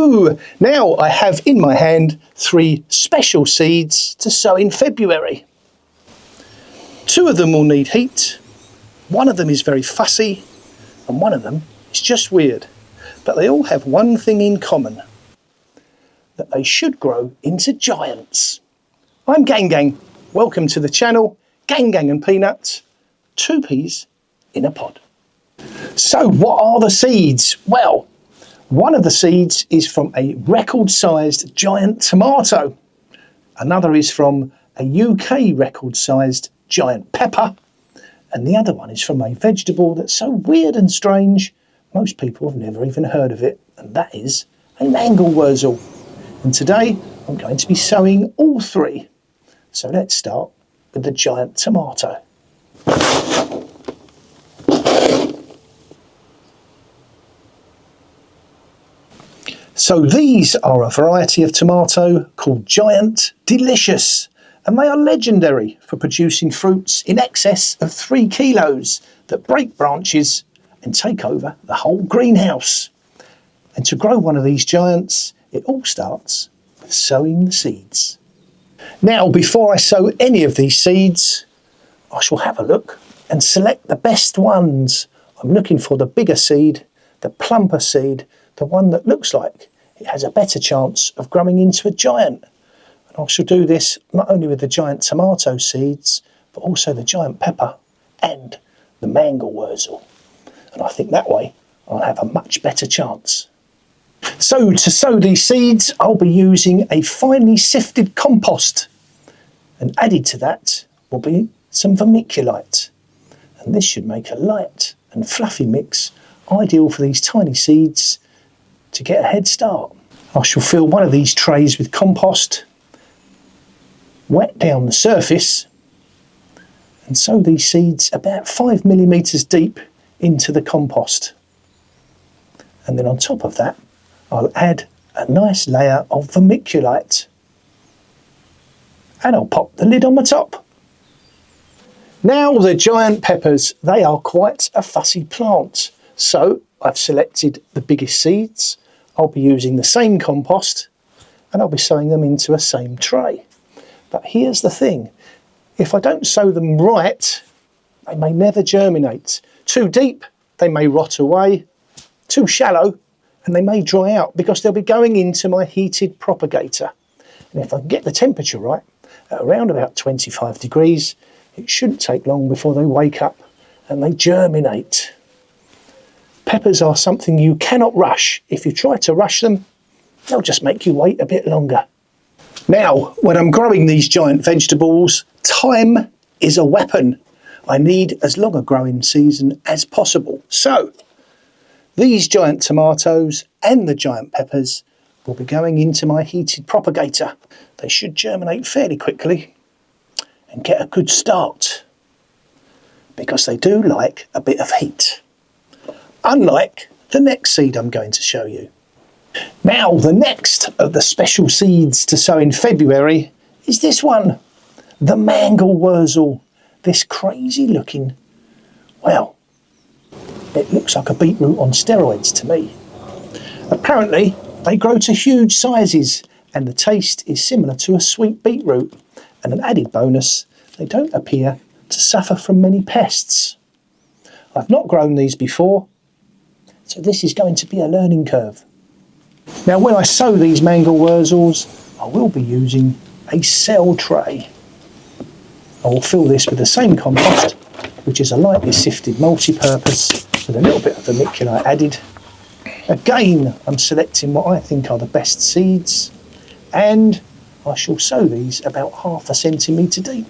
So now I have in my hand 3 special seeds to sow in February. 2 of them will need heat, 1 of them is very fussy, and 1 of them is just weird. But they all have one thing in common, that they should grow into giants. I'm Gang. Welcome to the channel, Gang and Peanuts, 2 peas in a pod. So what are the seeds? Well, one of the seeds is from a record-sized giant tomato. Another is from a UK record-sized giant pepper. And the other one is from a vegetable that's so weird and strange, most people have never even heard of it, and that is a mangelwurzel. And today I'm going to be sowing all 3. So let's start with the giant tomato. So these are a variety of tomato called Giant Delicious, and they are legendary for producing fruits in excess of 3 kilos that break branches and take over the whole greenhouse. And to grow one of these giants, it all starts with sowing the seeds. Now, before I sow any of these seeds, I shall have a look and select the best ones. I'm looking for the bigger seed, the plumper seed, the one that looks like it has a better chance of growing into a giant. And I shall do this not only with the giant tomato seeds, but also the giant pepper and the mangelwurzel. And I think that way I'll have a much better chance. So to sow these seeds, I'll be using a finely sifted compost. And added to that will be some vermiculite. And this should make a light and fluffy mix, ideal for these tiny seeds to get a head start. I shall fill one of these trays with compost, wet down the surface, and sow these seeds about 5 millimetres deep into the compost. And then on top of that, I'll add a nice layer of vermiculite. And I'll pop the lid on the top. Now the giant peppers, they are quite a fussy plant. So I've selected the biggest seeds. I'll be using the same compost and I'll be sowing them into a same tray. But here's the thing, if I don't sow them right, they may never germinate. Too deep, they may rot away. Too shallow, and they may dry out because they'll be going into my heated propagator. And if I can get the temperature right, at around about 25 degrees, it shouldn't take long before they wake up and they germinate. Peppers are something you cannot rush. If you try to rush them, they'll just make you wait a bit longer. Now, when I'm growing these giant vegetables, time is a weapon. I need as long a growing season as possible. So, these giant tomatoes and the giant peppers will be going into my heated propagator. They should germinate fairly quickly and get a good start because they do like a bit of heat. Unlike the next seed I'm going to show you. Now, the next of the special seeds to sow in February is this one, the mangelwurzel. This crazy looking, well, it looks like a beetroot on steroids to me. Apparently, they grow to huge sizes and the taste is similar to a sweet beetroot. And an added bonus, they don't appear to suffer from many pests. I've not grown these before, so this is going to be a learning curve. Now, when I sow these mangelwurzels, I will be using a cell tray. I will fill this with the same compost, which is a lightly sifted multi-purpose with a little bit of vermiculite added. Again, I'm selecting what I think are the best seeds, and I shall sow these about 1/2 centimetre deep.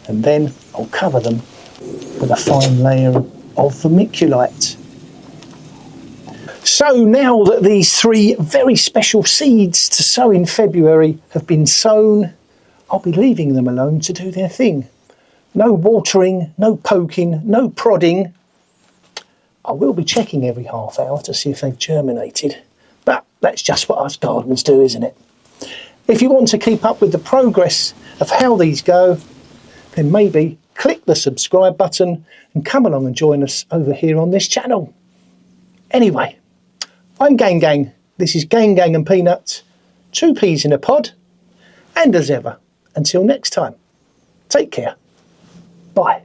And then I'll cover them with a fine layer of vermiculite. So now that these 3 very special seeds to sow in February have been sown, I'll be leaving them alone to do their thing. No watering, no poking, no prodding. I will be checking every half hour to see if they've germinated, but that's just what us gardeners do, isn't it? If you want to keep up with the progress of how these go, then maybe click the subscribe button and come along and join us over here on this channel. Anyway, I'm Gang. This is Gang and Peanut, 2 peas in a pod, and as ever, until next time, take care. Bye.